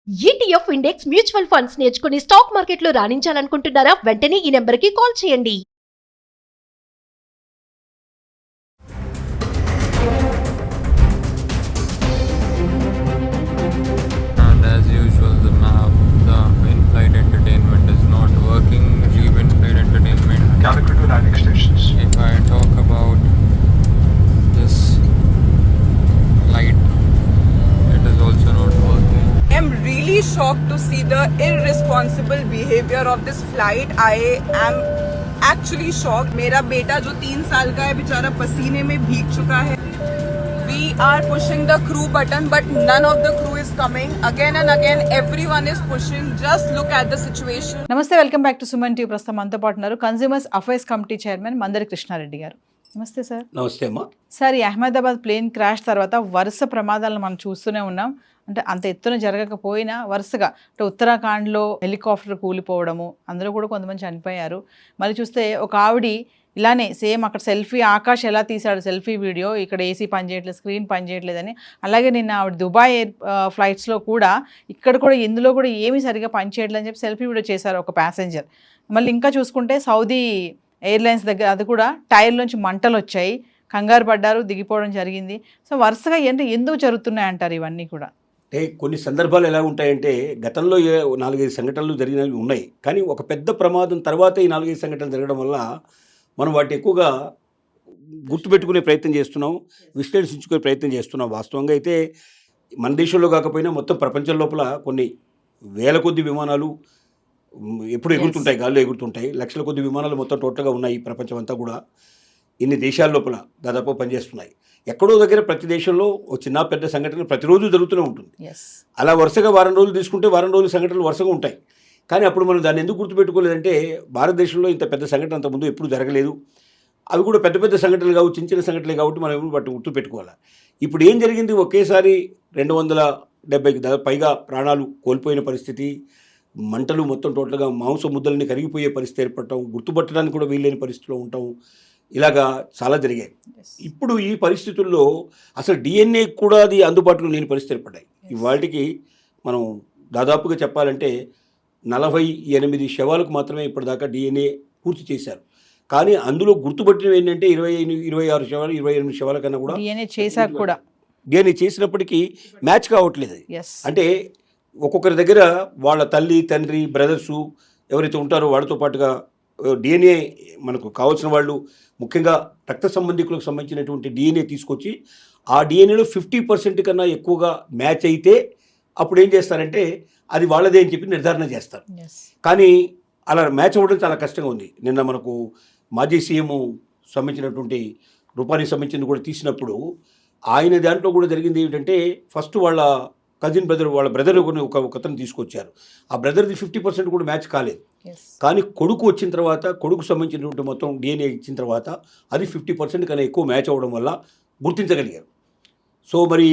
ETF index mutual funds నేర్చుకుని stock మార్కెట్లో రాణించాలనుకుంటున్నారా? వెంటనే ఈ నెంబర్కి కాల్ చేయండి. And as usual, the in-flight entertainment is not working. Leave in-flight entertainment. Calicut to landing stations. If I talk about this flight, it is also not working. I am really shocked to see the irresponsible behavior of this flight. I am actually shocked. मेरा बेटा जो 3 साल का है बेचारा पसीने में भीग चुका है. We are pushing the crew button but none of the crew is coming. Again and again everyone is pushing. Just look at the situation. నమస్తే, welcome back to Suman TV. ప్రస్తుతం మనతో పాటు ఉన్నారు consumers affairs committee chairman Mandari Krishna Reddy గారు. నమస్తే sir. నమస్తే అమ్మా. Sir, ఈ అహ్మదాబాద్ ప్లేన్ క్రాష్ తర్వాత వరుస ప్రమాదాలను మనం చూస్తూనే ఉన్నాం. అంటే అంత ఎత్తున జరగకపోయినా వరుసగా అంటే ఉత్తరాఖండ్లో హెలికాప్టర్ కూలిపోవడము, అందులో కూడా కొంతమంది చనిపోయారు. మళ్ళీ చూస్తే ఒక ఆవిడి ఇలానే సేమ్ అక్కడ సెల్ఫీ, ఆకాష్ ఎలా తీశాడు సెల్ఫీ వీడియో, ఇక్కడ ఏసీ పనిచేయట్లేదు, స్క్రీన్ పనిచేయట్లేదని. అలాగే నిన్న ఆవిడ దుబాయ్ ఎయిర్ ఫ్లైట్స్లో కూడా ఇక్కడ కూడా ఇందులో కూడా ఏమీ సరిగా పనిచేయట్లేదని చెప్పి సెల్ఫీ వీడియో చేశారు ఒక ప్యాసింజర్. మళ్ళీ ఇంకా చూసుకుంటే సౌదీ ఎయిర్లైన్స్ దగ్గర అది కూడా టైర్లోంచి మంటలు వచ్చాయి, కంగారు పడ్డారు, దిగిపోవడం జరిగింది. సో వరుసగా ఎందుకు జరుగుతున్నాయి అంటారు ఇవన్నీ కూడా? అంటే కొన్ని సందర్భాలు ఎలా ఉంటాయంటే గతంలో 4-5 సంఘటనలు జరిగినవి ఉన్నాయి, కానీ ఒక పెద్ద ప్రమాదం తర్వాత ఈ 4-5 సంఘటనలు జరగడం వల్ల మనం వాటిని ఎక్కువగా గుర్తుపెట్టుకునే ప్రయత్నం చేస్తున్నాం, విశ్లేషించుకునే ప్రయత్నం చేస్తున్నాం. వాస్తవంగా అయితే మన దేశంలో కాకపోయినా మొత్తం ప్రపంచం లోపల కొన్ని వేల కొద్ది విమానాలు ఎప్పుడు ఎగురుతుంటాయి, గాల్లో ఎగురుతుంటాయి. లక్షల కొద్ది విమానాలు మొత్తం టోటల్గా ఉన్నాయి. ఈ ప్రపంచం అంతా కూడా ఇన్ని దేశాల లోపల దాదాపు పనిచేస్తున్నాయి. ఎక్కడో దగ్గర ప్రతి దేశంలో ఒక చిన్న పెద్ద సంఘటన ప్రతిరోజు జరుగుతూనే ఉంటుంది. అలా వరుసగా వారం రోజులు తీసుకుంటే వారం రోజుల సంఘటనలు వరుసగా ఉంటాయి. కానీ అప్పుడు మనం దాన్ని ఎందుకు గుర్తుపెట్టుకోలేదంటే భారతదేశంలో ఇంత పెద్ద సంఘటన అంతకుముందు ఎప్పుడు జరగలేదు. అవి కూడా పెద్ద పెద్ద సంఘటనలు కావు, చిన్న చిన్న సంఘటనలు కాబట్టి మనం ఎప్పుడు వాటిని గుర్తుపెట్టుకోవాలి. ఇప్పుడు ఏం జరిగింది, ఒకేసారి 270కి పైగా ప్రాణాలు కోల్పోయిన పరిస్థితి, మంటలు మొత్తం టోటల్గా మాంస ముద్దలని కరిగిపోయే పరిస్థితి ఏర్పడటం, గుర్తుపట్టడానికి కూడా వీల్లేని పరిస్థితిలో ఉండటం, ఇలాగా చాలా జరిగాయి. ఇప్పుడు ఈ పరిస్థితుల్లో అసలు డిఎన్ఏ కూడా అది అందుబాటులో లేని పరిస్థితి ఏర్పడ్డాయి. ఇవాటికి మనం దాదాపుగా చెప్పాలంటే 48 శవాలకు మాత్రమే ఇప్పటిదాకా డిఎన్ఏ పూర్తి చేశారు. కానీ అందులో గుర్తుపట్టినవి ఏంటంటే 26 శవాలు, 28 శవాల కన్నా కూడా డిఎన్ఏ చేసినప్పటికీ మ్యాచ్ కావట్లేదు. అంటే ఒక్కొక్కరి దగ్గర వాళ్ళ తల్లి, తండ్రి, బ్రదర్సు ఎవరైతే ఉంటారో వాళ్ళతో పాటుగా డిఎన్ఏ మనకు కావాల్సిన వాళ్ళు, ముఖ్యంగా రక్త సంబంధికులకు సంబంధించినటువంటి డిఎన్ఏ తీసుకొచ్చి ఆ డిఎన్ఏలో 50% కన్నా ఎక్కువగా మ్యాచ్ అయితే అప్పుడు ఏం చేస్తారంటే అది వాళ్ళదే అని చెప్పి నిర్ధారణ చేస్తారు. కానీ అలా మ్యాచ్ అవ్వడం చాలా కష్టంగా ఉంది. నిన్న మనకు మాజీ సీఎం సంబంధించినటువంటి రూపానికి సంబంధించింది కూడా తీసినప్పుడు ఆయన దాంట్లో కూడా జరిగింది ఏమిటంటే ఫస్ట్ వాళ్ళ కజిన్ బ్రదర్, వాళ్ళ బ్రదర్ ఒకతను తీసుకొచ్చారు. ఆ బ్రదర్ది 50% కూడా మ్యాచ్ కాలేదు. కానీ కొడుకు వచ్చిన తర్వాత, కొడుకు సంబంధించినటువంటి మొత్తం డిఎన్ఏ ఇచ్చిన తర్వాత అది 50% కన్నా ఎక్కువ మ్యాచ్ అవ్వడం వల్ల గుర్తించగలిగారు. సో మరి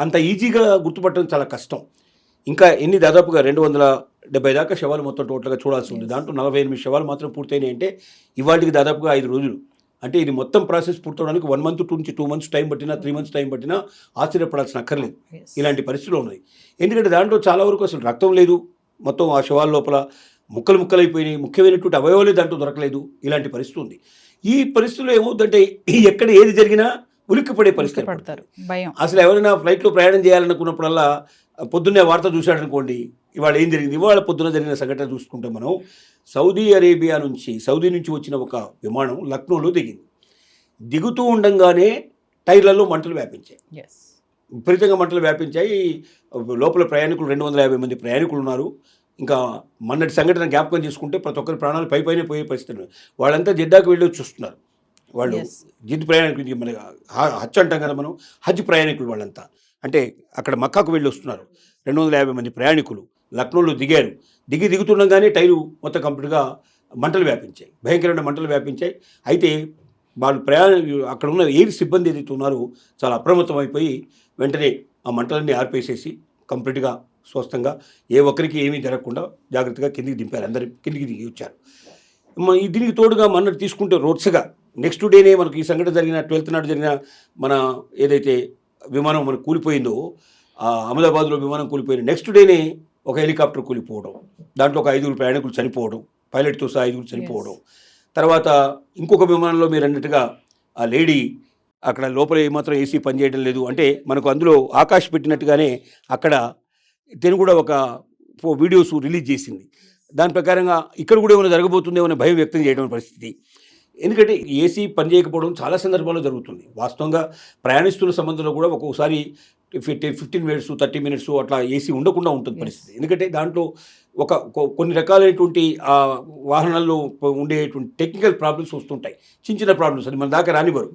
అంత ఈజీగా గుర్తుపట్టడం చాలా కష్టం. ఇంకా దాదాపుగా 270 దాకా శవాలు మొత్తం టోటల్గా చూడాల్సి ఉంది. దాంట్లో 48 శవాలు మాత్రం పూర్తయినాయి. అంటే ఇవాటికి దాదాపుగా 5 రోజులు. అంటే ఇది మొత్తం ప్రాసెస్ పూర్తవడానికి 1 మంత్ నుంచి 2 మంత్స్ టైం పట్టినా, 3 మంత్స్ టైం పట్టినా ఆశ్చర్యపడాల్సిన అక్కర్లేదు. ఇలాంటి పరిస్థితులు ఉన్నాయి. ఎందుకంటే దాంట్లో చాలా వరకు అసలు రక్తం లేదు, మొత్తం ఆ శవాల లోపల ముక్కలైపోయినాయి, ముఖ్యమైనటువంటి అవయవాలే దాంట్లో దొరకలేదు. ఇలాంటి పరిస్థితి ఉంది. ఈ పరిస్థితుల్లో ఏమవుతుందంటే ఎక్కడ ఏది జరిగినా ఉలిక్కిపడే పరిస్థితి పడతారు. అసలు ఎవరైనా ఫ్లైట్లో ప్రయాణం చేయాలనుకున్నప్పుడల్లా పొద్దున్నే వార్త చూశాడనుకోండి, ఇవాళ ఏం జరిగింది, ఇవాళ పొద్దున జరిగిన సంఘటన చూసుకుంటే మనం సౌదీ నుంచి వచ్చిన ఒక విమానం లక్నోలో దిగింది. దిగుతూ ఉండంగానే టైర్లలో మంటలు వ్యాపించాయి, విపరీతంగా మంటలు వ్యాపించాయి. లోపల ప్రయాణికులు 250 మంది ప్రయాణికులు ఉన్నారు. ఇంకా మొన్నటి సంఘటన జ్ఞాపకం చేసుకుంటే ప్రతి ఒక్కరి ప్రాణాలు పైపైనే పోయే పరిస్థితులు. వాళ్ళంతా జిడ్డాకు వెళ్ళి చూస్తున్నారు. వాళ్ళు జిడ్ ప్రయాణికులు, మన హజ్ అంటాం కదా మనం, హజ్ ప్రయాణికులు వాళ్ళంతా. అంటే అక్కడ మక్కాకు వెళ్ళి వస్తున్నారు. 250 మంది ప్రయాణికులు లక్నోలో దిగారు. దిగుతుండగానే టైరు మొత్తం కంప్లీట్గా మంటలు వ్యాపించాయి, భయంకరమైన మంటలు వ్యాపించాయి. అయితే వాళ్ళు అక్కడ ఉన్న ఎయిర్ సిబ్బంది ఏదైతే ఉన్నారో చాలా అప్రమత్తం అయిపోయి వెంటనే ఆ మంటలన్నీ ఆర్పేసేసి కంప్లీట్గా స్వస్థంగా ఏ ఒక్కరికి ఏమీ జరగకుండా జాగ్రత్తగా కిందికి దింపారు. అందరు కిందికి దిగి వచ్చారు. దీనికి తోడుగా మొన్నటి తీసుకుంటే రోడ్స్గా నెక్స్ట్ డేనే మనకు ఈ సంఘటన జరిగిన 12th నాడు జరిగిన మన ఏదైతే విమానం మనకు కూలిపోయిందో అహ్మదాబాద్లో విమానం కూలిపోయిన నెక్స్ట్ డేనే ఒక హెలికాప్టర్ కూలిపోవడం, దాంట్లో ఒక 5 ప్రయాణికులు చనిపోవడం, పైలట్తో సహా 5 చనిపోవడం. తర్వాత ఇంకొక విమానంలో మీరు అన్నట్టుగా ఆ లేడీ అక్కడ లోపల ఏమాత్రం ఏసీ పనిచేయడం లేదు అంటే మనకు అందులో ఆకాశ్ పెట్టినట్టుగానే అక్కడ తిను కూడా ఒక వీడియోస్ రిలీజ్ చేసింది. దాని ప్రకారంగా ఇక్కడ కూడా ఏమైనా జరగబోతుందేమో అనే భయం వ్యక్తం చేయడం పరిస్థితి. ఎందుకంటే ఏసీ పనిచేయకపోవడం చాలా సందర్భాల్లో జరుగుతుంది. వాస్తవంగా ప్రయాణిస్తున్న సంబంధంలో కూడా ఒక్కొక్కసారి 15 మినిట్స్ 30 మినిట్స్ అట్లా ఏసీ ఉండకుండా ఉంటుంది పరిస్థితి. ఎందుకంటే దాంట్లో కొన్ని రకాలైనటువంటి వాహనాల్లో ఉండేటువంటి టెక్నికల్ ప్రాబ్లమ్స్ వస్తుంటాయి, చిన్న చిన్న ప్రాబ్లమ్స్ అని మన దాకా రానివ్వరు,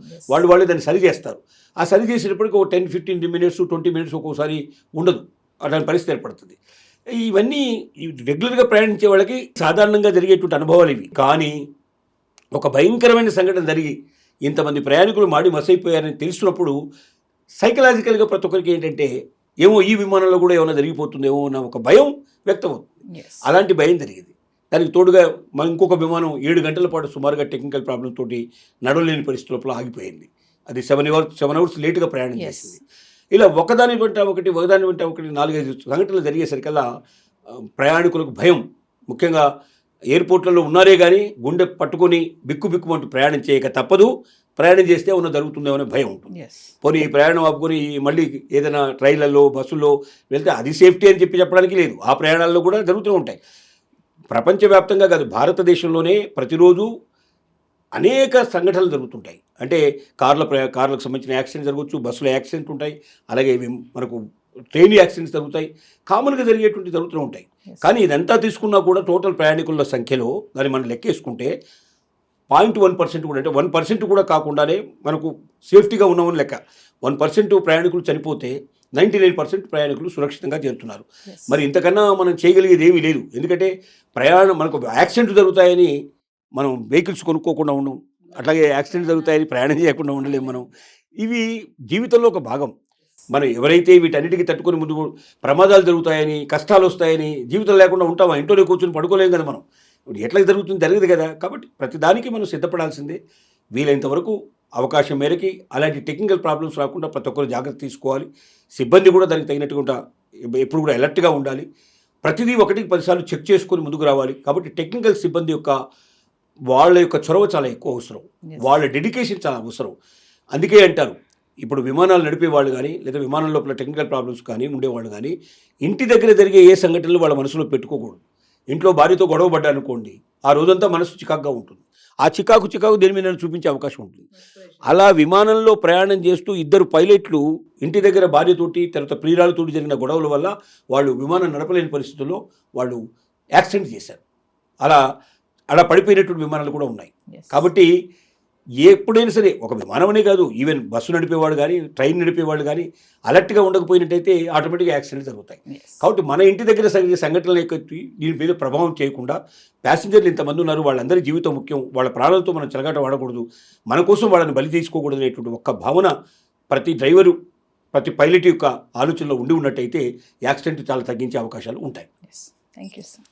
వాళ్ళే దాన్ని సరి చేస్తారు. ఆ సరి చేసేటప్పటికి ఒక 10-15 మినిట్స్ 20 మినిట్స్ ఒక్కోసారి ఉండదు, అలాంటి పరిస్థితి ఏర్పడుతుంది. ఇవన్నీ రెగ్యులర్గా ప్రయాణించే వాళ్ళకి సాధారణంగా జరిగేటువంటి అనుభవాలు ఇవి. కానీ ఒక భయంకరమైన సంఘటన జరిగి ఇంతమంది ప్రయాణికులు మాడి మసైపోయారని తెలిసినప్పుడు సైకలాజికల్గా ప్రతి ఒక్కరికి ఏంటంటే ఏమో ఈ విమానంలో కూడా ఏమైనా జరిగిపోతుందేమో అన్న ఒక భయం వ్యక్తమవుతుంది. అలాంటి భయం జరిగింది. దానికి తోడుగా ఇంకొక విమానం 7 గంటల పాటు సుమారుగా టెక్నికల్ ప్రాబ్లం తోటి నడవలేని పరిస్థితుల్లో ఆగిపోయింది. అది 7 అవర్స్ లేటుగా ప్రయాణం చేసింది. ఇలా ఒకదాని వెంట ఒకటి 4-5 సంఘటనలు జరిగేసరికల్లా ప్రయాణికులకు భయం, ముఖ్యంగా ఎయిర్పోర్ట్లలో ఉన్నారే కానీ గుండె పట్టుకొని బిక్కుమంటూ ప్రయాణం చేయక తప్పదు. ప్రయాణం చేస్తే ఉన్న జరుగుతుందేమో అనే భయం ఉంటుంది. పోనీ ప్రయాణం ఆపుకొని మళ్ళీ ఏదైనా ట్రైన్లలో బస్సుల్లో వెళ్తే అది సేఫ్టీ అని చెప్పడానికి లేదు. ఆ ప్రయాణాల్లో కూడా జరుగుతూ ఉంటాయి. ప్రపంచవ్యాప్తంగా కాదు, భారతదేశంలోనే ప్రతిరోజు అనేక సంఘటనలు జరుగుతుంటాయి. అంటే కార్లకు సంబంధించిన యాక్సిడెంట్ జరగవచ్చు, బస్సులో యాక్సిడెంట్ ఉంటాయి, అలాగే మనకు ట్రైన్ యాక్సిడెంట్స్ జరుగుతాయి, కామన్గా జరిగేటువంటి జరుగుతూ ఉంటాయి. కానీ ఇదంతా తీసుకున్నా కూడా టోటల్ ప్రయాణికుల సంఖ్యలో దాన్ని మనం లెక్కేసుకుంటే 0.1% కూడా, అంటే 1% కూడా కాకుండానే మనకు సేఫ్టీగా ఉన్నామని లెక్క. 1% ప్రయాణికులు చనిపోతే 99% ప్రయాణికులు సురక్షితంగా చేరుతున్నారు. మరి ఇంతకన్నా మనం చేయగలిగేది ఏమీ లేదు. ఎందుకంటే మనకు యాక్సిడెంట్ జరుగుతాయని మనం వెహికల్స్ కొనుక్కోకుండా ఉండం, అట్లాగే యాక్సిడెంట్ జరుగుతాయని ప్రయాణం చేయకుండా ఉండలేము మనం. ఇవి జీవితంలో ఒక భాగం. మనం ఎవరైతే వీటన్నిటికీ తట్టుకొని ముందు ప్రమాదాలు జరుగుతాయని, కష్టాలు వస్తాయని జీవితం లేకుండా ఉంటామా? ఇంట్లోనే కూర్చొని పడుకోలేం కదా మనం. ఎట్లా జరగదు కదా. కాబట్టి ప్రతిదానికి మనం సిద్ధపడాల్సిందే. వీలైనంత వరకు అవకాశం మేరకి అలాంటి టెక్నికల్ ప్రాబ్లమ్స్ రాకుండా ప్రతి ఒక్కరు జాగ్రత్త తీసుకోవాలి. సిబ్బంది కూడా దానికి తగినట్టుగా ఎప్పుడు కూడా అలర్ట్గా ఉండాలి. ప్రతిదీ 1-10 సార్లు చెక్ చేసుకొని ముందుకు రావాలి. కాబట్టి టెక్నికల్ సిబ్బంది వాళ్ళ యొక్క చొరవ చాలా ఎక్కువ అవసరం, వాళ్ళ డెడికేషన్ చాలా అవసరం. అందుకే అంటారు, ఇప్పుడు విమానాలు నడిపే వాళ్ళు కానీ లేదా విమానం లోపల టెక్నికల్ ప్రాబ్లమ్స్ కానీ ఉండేవాళ్ళు కానీ ఇంటి దగ్గర జరిగే ఏ సంఘటనలు వాళ్ళ మనసులో పెట్టుకోకూడదు. ఇంట్లో భార్యతో గొడవ పడ్డానుకోండి, ఆ రోజంతా మనసు చికాకుగా ఉంటుంది. ఆ చికాకు దేని మీద చూపించే అవకాశం ఉంటుంది. అలా విమానంలో ప్రయాణం చేస్తూ 2 పైలట్లు ఇంటి దగ్గర భార్యతోటి తర్వాత ప్రియురాలతోటి జరిగిన గొడవల వల్ల వాళ్ళు విమానం నడపలేని పరిస్థితుల్లో వాళ్ళు యాక్సిడెంట్ చేశారు. అలా పడిపోయినటువంటి విమానాలు కూడా ఉన్నాయి. కాబట్టి ఎప్పుడైనా సరే ఒక విమానమనే కాదు, ఈవెన్ బస్సు నడిపేవాడు కానీ ట్రైన్ నడిపేవాళ్ళు కానీ అలర్ట్గా ఉండకపోయినట్టయితే ఆటోమేటిక్గా యాక్సిడెంట్స్ జరుగుతాయి. కాబట్టి మన ఇంటి దగ్గర జరిగే సంఘటనలు దీని మీద ప్రభావం చేయకుండా ప్యాసింజర్లు ఇంతమంది ఉన్నారు, వాళ్ళందరి జీవితం ముఖ్యం, వాళ్ళ ప్రాణాలతో మనం చెలగాట వాడకూడదు, మన కోసం వాళ్ళని బలి తీసుకోకూడదు అనేటువంటి ఒక్క భావన ప్రతి డ్రైవరు ప్రతి పైలట్ యొక్క ఆలోచనలో ఉన్నట్టయితే యాక్సిడెంట్ చాలా తగ్గించే అవకాశాలు ఉంటాయి. Thank you sir.